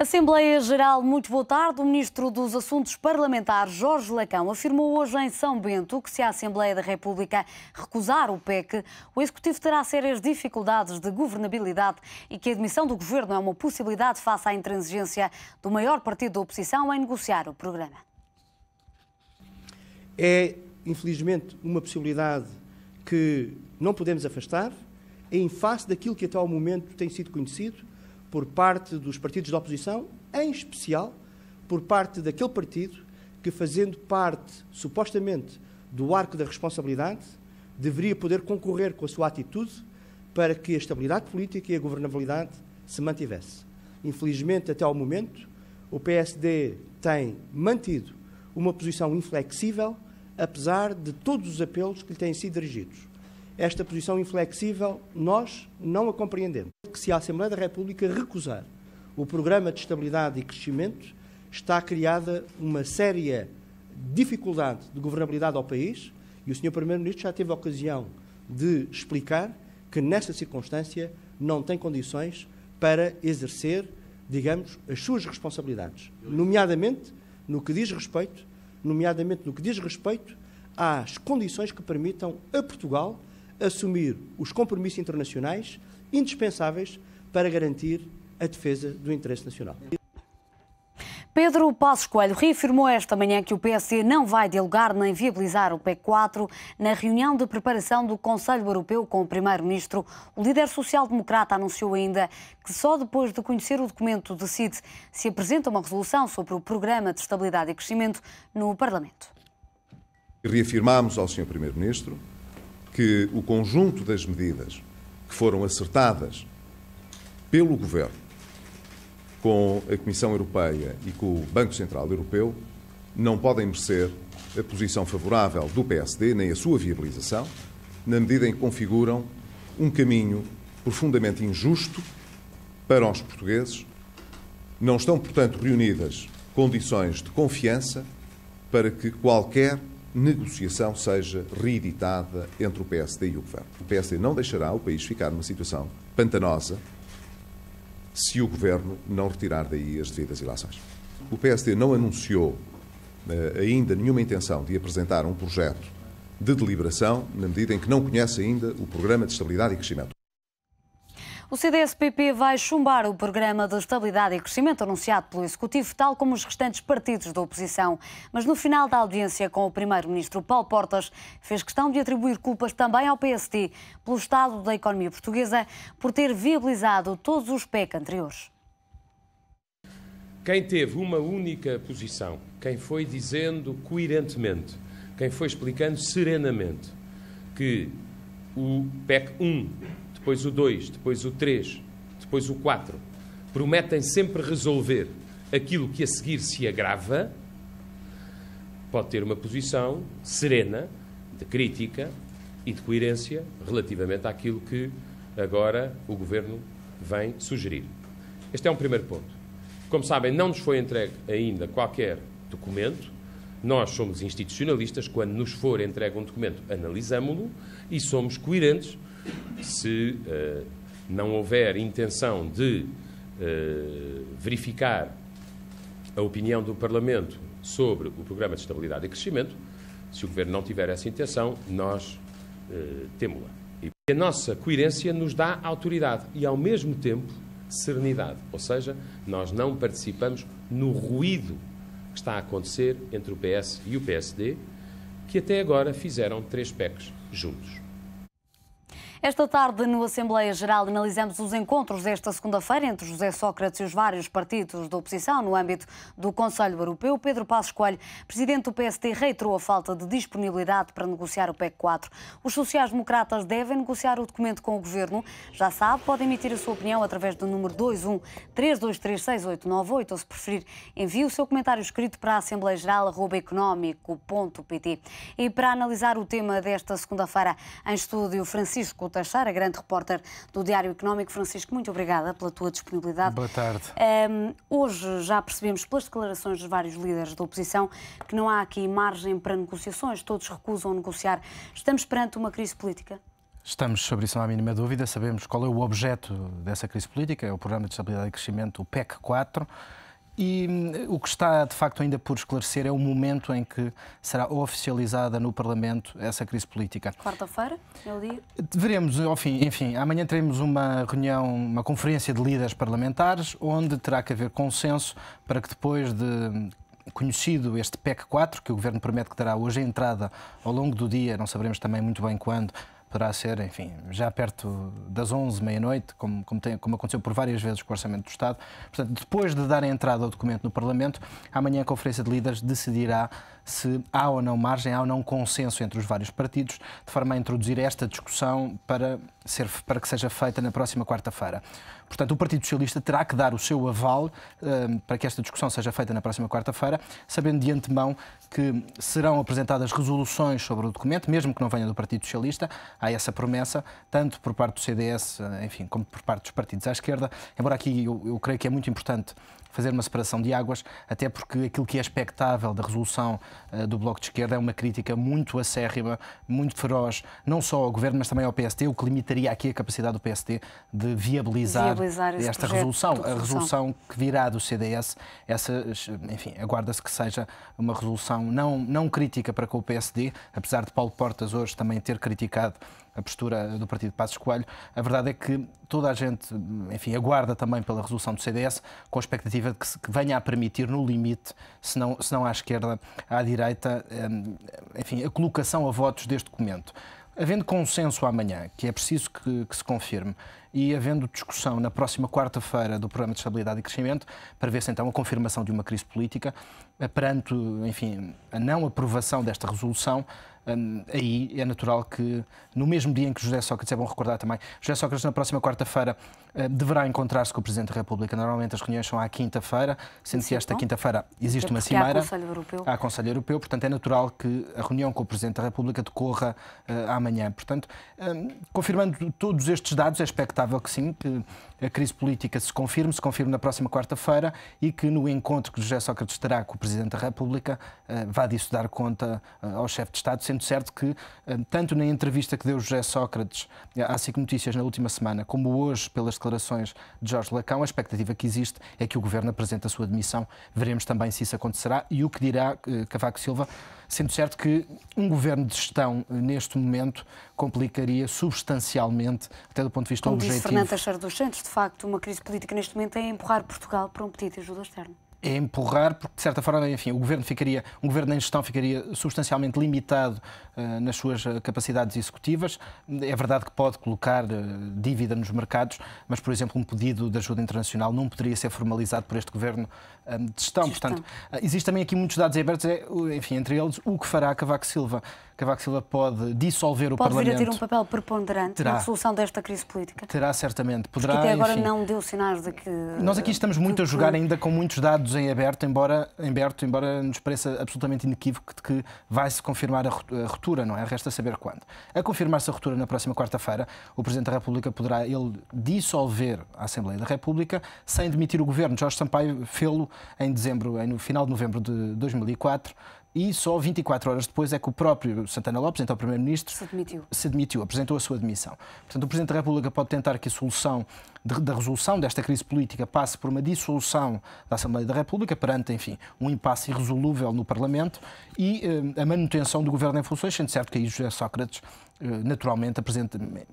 Assembleia Geral, muito boa tarde. O Ministro dos Assuntos Parlamentares, Jorge Lacão, afirmou hoje em São Bento que se a Assembleia da República recusar o PEC, o Executivo terá sérias dificuldades de governabilidade e que a admissão do Governo é uma possibilidade face à intransigência do maior partido da oposição em negociar o programa. É, infelizmente, uma possibilidade que não podemos afastar em face daquilo que até ao momento tem sido conhecido por parte dos partidos da oposição, em especial por parte daquele partido que, fazendo parte, supostamente, do arco da responsabilidade, deveria poder concorrer com a sua atitude para que a estabilidade política e a governabilidade se mantivesse. Infelizmente, até ao momento, o PSD tem mantido uma posição inflexível, apesar de todos os apelos que lhe têm sido dirigidos. Esta posição inflexível, nós não a compreendemos. Que se a Assembleia da República recusar o programa de estabilidade e crescimento, está criada uma séria dificuldade de governabilidade ao país e o Sr. Primeiro-Ministro já teve a ocasião de explicar que, nessa circunstância, não tem condições para exercer, digamos, as suas responsabilidades, nomeadamente no que diz respeito às condições que permitam a Portugal assumir os compromissos internacionais indispensáveis para garantir a defesa do interesse nacional. Pedro Passos Coelho reafirmou esta manhã que o PSD não vai dialogar nem viabilizar o PEC 4 na reunião de preparação do Conselho Europeu com o Primeiro-Ministro. O líder social-democrata anunciou ainda que só depois de conhecer o documento decide se apresenta uma resolução sobre o Programa de Estabilidade e Crescimento no Parlamento. Reafirmamos ao Sr. Primeiro-Ministro que o conjunto das medidas que foram acertadas pelo Governo com a Comissão Europeia e com o Banco Central Europeu não podem merecer a posição favorável do PSD, nem a sua viabilização, na medida em que configuram um caminho profundamente injusto para os portugueses. Não estão, portanto, reunidas condições de confiança para que qualquer negociação seja reeditada entre o PSD e o Governo. O PSD não deixará o país ficar numa situação pantanosa se o Governo não retirar daí as devidas ilações. O PSD não anunciou ainda nenhuma intenção de apresentar um projeto de deliberação, na medida em que não conhece ainda o Programa de Estabilidade e Crescimento. O CDS-PP vai chumbar o Programa de Estabilidade e Crescimento anunciado pelo Executivo, tal como os restantes partidos da oposição. Mas no final da audiência com o Primeiro-Ministro, Paulo Portas fez questão de atribuir culpas também ao PSD pelo estado da economia portuguesa por ter viabilizado todos os PEC anteriores. Quem teve uma única posição, quem foi dizendo coerentemente, quem foi explicando serenamente que o PEC 1, depois o 2, depois o 3, depois o 4, prometem sempre resolver aquilo que a seguir se agrava, pode ter uma posição serena, de crítica e de coerência relativamente àquilo que agora o Governo vem sugerir. Este é um primeiro ponto. Como sabem, não nos foi entregue ainda qualquer documento. Nós somos institucionalistas. Quando nos for entregue um documento, analisamo-lo e somos coerentes. Se não houver intenção de verificar a opinião do Parlamento sobre o Programa de Estabilidade e Crescimento, se o Governo não tiver essa intenção, nós temo-la. E a nossa coerência nos dá autoridade e, ao mesmo tempo, serenidade. Ou seja, nós não participamos no ruído que está a acontecer entre o PS e o PSD, que até agora fizeram 3 PECs juntos. Esta tarde, no Assembleia Geral, analisamos os encontros desta segunda-feira entre José Sócrates e os vários partidos da oposição no âmbito do Conselho Europeu. Pedro Passos Coelho, presidente do PSD, reiterou a falta de disponibilidade para negociar o PEC 4. Os sociais-democratas devem negociar o documento com o Governo. Já sabe, pode emitir a sua opinião através do número 21-323-6898 ou, se preferir, envie o seu comentário escrito para assembleiageral@económico.pt. E para analisar o tema desta segunda-feira, em estúdio, Francisco Teixeira, grande repórter do Diário Económico. Francisco, muito obrigada pela tua disponibilidade. Boa tarde. Hoje já percebemos pelas declarações dos vários líderes da oposição que não há aqui margem para negociações, todos recusam negociar. Estamos perante uma crise política? Estamos sobre isso, não há a mínima dúvida. Sabemos qual é o objeto dessa crise política, é o Programa de Estabilidade e Crescimento, o PEC 4. E o que está, de facto, ainda por esclarecer é o momento em que será oficializada no Parlamento essa crise política. Quarta-feira é o dia? Veremos, enfim, amanhã teremos uma reunião, uma conferência de líderes parlamentares, onde terá que haver consenso para que depois de conhecido este PEC 4, que o Governo promete que dará hoje a entrada ao longo do dia, não saberemos também muito bem quando, poderá ser, enfim, já perto das 11, meia-noite, como aconteceu por várias vezes com o Orçamento do Estado. Portanto, depois de dar a entrada ao documento no Parlamento, amanhã a Conferência de Líderes decidirá se há ou não margem, há ou não consenso entre os vários partidos, de forma a introduzir esta discussão para que seja feita na próxima quarta-feira. Portanto, o Partido Socialista terá que dar o seu aval para que esta discussão seja feita na próxima quarta-feira, sabendo de antemão que serão apresentadas resoluções sobre o documento, mesmo que não venha do Partido Socialista. Há essa promessa, tanto por parte do CDS, enfim, como por parte dos partidos à esquerda. Embora aqui eu creio que é muito importante fazer uma separação de águas, até porque aquilo que é expectável da resolução do Bloco de Esquerda é uma crítica muito acérrima, muito feroz, não só ao Governo, mas também ao PSD, o que limitaria aqui a capacidade do PSD de viabilizar esta resolução. A resolução que virá do CDS, enfim, aguarda-se que seja uma resolução não crítica para com o PSD, apesar de Paulo Portas hoje também ter criticado a postura do Partido Passos Coelho. A verdade é que toda a gente, enfim, aguarda também pela resolução do CDS, com a expectativa de que venha a permitir, no limite, se não à esquerda, à direita, enfim, a colocação a votos deste documento. Havendo consenso amanhã, que é preciso que se confirme, e havendo discussão na próxima quarta-feira do Programa de Estabilidade e Crescimento, para ver se então a confirmação de uma crise política, perante, enfim, a não aprovação desta resolução, aí é natural que, no mesmo dia em que José Sócrates, é bom recordar também, José Sócrates na próxima quarta-feira deverá encontrar-se com o Presidente da República. Normalmente as reuniões são à quinta-feira, sendo que esta quinta-feira existe uma cimeira. Há Conselho Europeu, portanto é natural que a reunião com o Presidente da República decorra amanhã. Portanto, confirmando todos estes dados, é expectável que sim, que a crise política se confirme na próxima quarta-feira e que no encontro que José Sócrates terá com o Presidente da República vá disso dar conta ao chefe de Estado, sendo certo que, tanto na entrevista que deu José Sócrates à SIC Notícias na última semana, como hoje pelas declarações de Jorge Lacão, a expectativa que existe é que o Governo apresente a sua demissão. Veremos também se isso acontecerá e o que dirá Cavaco Silva, sendo certo que um governo de gestão, neste momento, complicaria substancialmente, até do ponto de vista objetivo. Como disse Fernando Teixeira dos Santos, de facto, uma crise política neste momento é empurrar Portugal para um pedido de ajuda externa. É empurrar, porque de certa forma, enfim, um governo em gestão ficaria substancialmente limitado nas suas capacidades executivas. É verdade que pode colocar dívida nos mercados, mas, por exemplo, um pedido de ajuda internacional não poderia ser formalizado por este governo de gestão. Portanto, existem também aqui muitos dados abertos, enfim, entre eles, o que fará Cavaco Silva. Cavaco Silva pode dissolver o Parlamento. Pode vir a ter um papel preponderante na resolução desta crise política? Terá, certamente. Poderá, porque até agora enfim, não deu sinais de que... Nós aqui estamos muito a jogar ainda com muitos dados em aberto, embora nos pareça absolutamente inequívoco de que vai-se confirmar a ruptura, não é? Resta saber quando. A confirmar-se a ruptura na próxima quarta-feira, o Presidente da República poderá ele dissolver a Assembleia da República sem demitir o Governo. Jorge Sampaio fê-lo no final de novembro de 2004, e só 24 horas depois é que o próprio Santana Lopes, então Primeiro-Ministro, se demitiu, apresentou a sua demissão. Portanto, o Presidente da República pode tentar que a solução da resolução desta crise política passe por uma dissolução da Assembleia da República, perante, enfim, um impasse irresolúvel no Parlamento e a manutenção do Governo em funções, sendo certo que aí José Sócrates naturalmente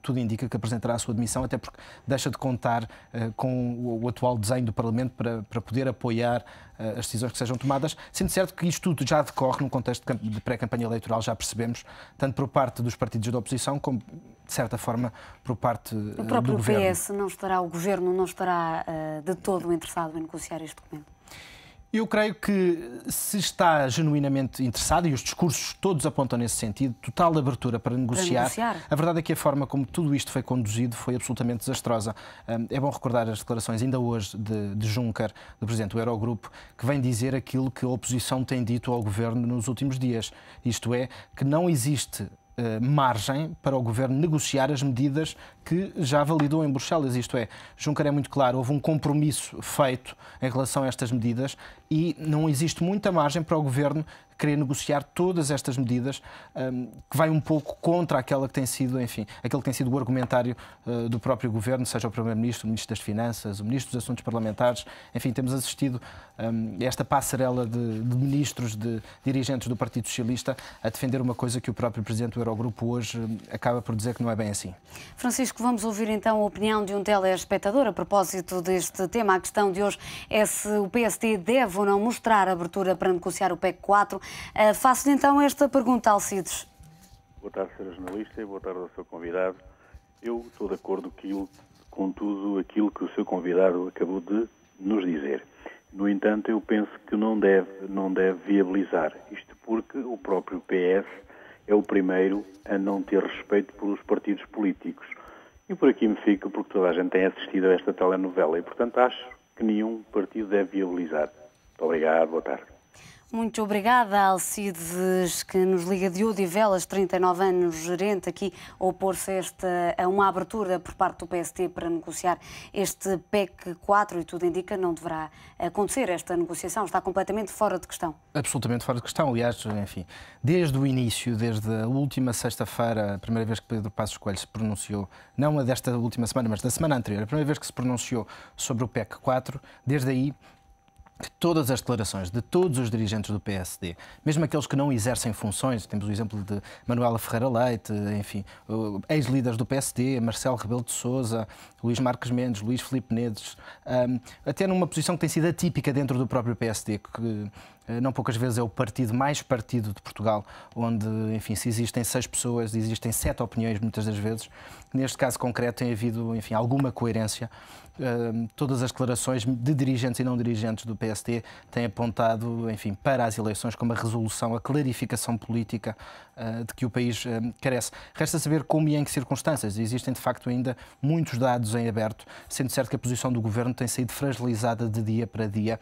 tudo indica que apresentará a sua demissão, até porque deixa de contar com o atual desenho do Parlamento para poder apoiar as decisões que sejam tomadas, sendo certo que isto tudo já decorre num contexto de pré-campanha eleitoral, já percebemos, tanto por parte dos partidos da oposição como, de certa forma, por parte do Governo. O próprio PS o Governo não estará de todo interessado em negociar este documento? Eu creio que se está genuinamente interessado, e os discursos todos apontam nesse sentido, total abertura para negociar. A verdade é que a forma como tudo isto foi conduzido foi absolutamente desastrosa. É bom recordar as declarações ainda hoje de Juncker, do Presidente do Eurogrupo, que vem dizer aquilo que a oposição tem dito ao Governo nos últimos dias. Isto é, que não existe margem para o Governo negociar as medidas que já validou em Bruxelas. Isto é, Juncker é muito claro, houve um compromisso feito em relação a estas medidas e não existe muita margem para o Governo querer negociar todas estas medidas, que vai um pouco contra aquela que tem sido, enfim, aquele que tem sido o argumentário do próprio Governo, seja o Primeiro-Ministro, o Ministro das Finanças, o Ministro dos Assuntos Parlamentares. Enfim, temos assistido a esta passarela de ministros, de dirigentes do Partido Socialista a defender uma coisa que o próprio Presidente do Eurogrupo hoje acaba por dizer que não é bem assim. Francisco, vamos ouvir então a opinião de um telespectador a propósito deste tema. A questão de hoje é se o PSD deve ou não mostrar abertura para negociar o PEC 4. Faço-lhe então esta pergunta, Alcides. Boa tarde, Sra. Jornalista, e boa tarde ao seu convidado. Eu estou de acordo com tudo aquilo que o seu convidado acabou de nos dizer. No entanto, eu penso que não deve viabilizar. Isto porque o próprio PS é o primeiro a não ter respeito pelos partidos políticos. E por aqui me fico porque toda a gente tem assistido a esta telenovela e, portanto, acho que nenhum partido deve viabilizar. Muito obrigado, boa tarde. Muito obrigada, Alcides, que nos liga de Odivelas, 39 anos, gerente, aqui a opor-se a uma abertura por parte do PST para negociar este PEC 4 e tudo indica não deverá acontecer esta negociação, está completamente fora de questão. Absolutamente fora de questão, aliás, enfim, desde o início, desde a última sexta-feira, a primeira vez que Pedro Passos Coelho se pronunciou, não a desta última semana, mas da semana anterior, a primeira vez que se pronunciou sobre o PEC 4, desde aí, todas as declarações de todos os dirigentes do PSD, mesmo aqueles que não exercem funções, temos o exemplo de Manuela Ferreira Leite, enfim, ex-líderes do PSD, Marcelo Rebelo de Sousa, Luís Marques Mendes, Luís Filipe Neves, até numa posição que tem sido atípica dentro do próprio PSD, que não poucas vezes é o partido mais partido de Portugal, onde, enfim, se existem 6 pessoas, existem 7 opiniões muitas das vezes. Neste caso concreto tem havido, enfim, alguma coerência. Todas as declarações de dirigentes e não dirigentes do PST têm apontado, enfim, para as eleições como a resolução, a clarificação política de que o país carece. Resta saber como e em que circunstâncias. Existem, de facto, ainda muitos dados em aberto, sendo certo que a posição do Governo tem sido fragilizada de dia para dia.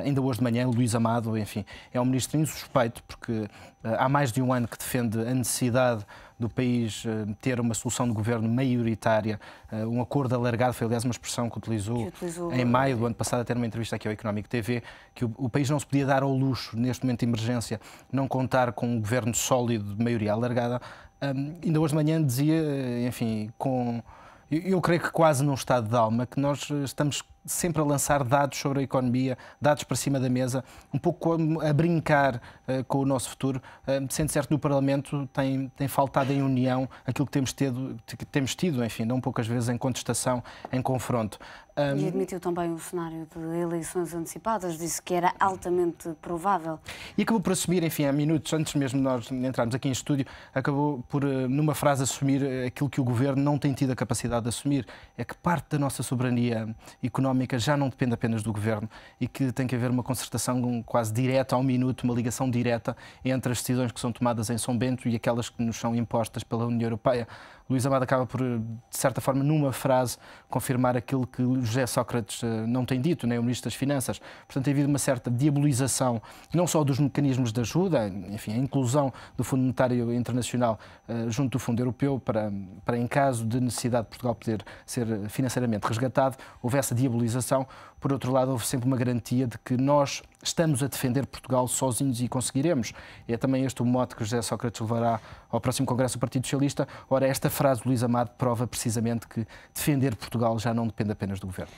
Ainda hoje de manhã, Luís Amado, enfim, é um ministro insuspeito, porque há mais de um ano que defende a necessidade do país ter uma solução de governo maioritária, um acordo alargado, foi aliás uma expressão que utilizou em maio do ano passado, até numa entrevista aqui ao Económico TV, que o país não se podia dar ao luxo, neste momento de emergência, não contar com um governo sólido de maioria alargada. Ainda hoje de manhã dizia, enfim, eu creio que quase num estado de alma, que nós estamos sempre a lançar dados sobre a economia, dados para cima da mesa, um pouco a brincar com o nosso futuro, sendo certo que no Parlamento tem faltado em união aquilo que temos tido, enfim, não poucas vezes em contestação, em confronto. E admitiu também o cenário de eleições antecipadas, disse que era altamente provável. E acabou por assumir, enfim, há minutos antes mesmo de nós entrarmos aqui em estúdio, acabou por, numa frase, assumir aquilo que o Governo não tem tido a capacidade de assumir, é que parte da nossa soberania económica já não depende apenas do Governo e que tem que haver uma concertação quase direta ao minuto, uma ligação direta entre as decisões que são tomadas em São Bento e aquelas que nos são impostas pela União Europeia. Luís Amado acaba por, de certa forma, numa frase, confirmar aquilo que José Sócrates não tem dito, nem o Ministro das Finanças. Portanto, tem havido uma certa diabolização, não só dos mecanismos de ajuda, enfim, a inclusão do Fundo Monetário Internacional junto do Fundo Europeu para, em caso de necessidade de Portugal poder ser financeiramente resgatado, houve essa diabolização. Por outro lado, houve sempre uma garantia de que nós estamos a defender Portugal sozinhos e conseguiremos. É também este o mote que José Sócrates levará ao próximo Congresso do Partido Socialista. Ora, esta frase de Luís Amado prova precisamente que defender Portugal já não depende apenas do Governo.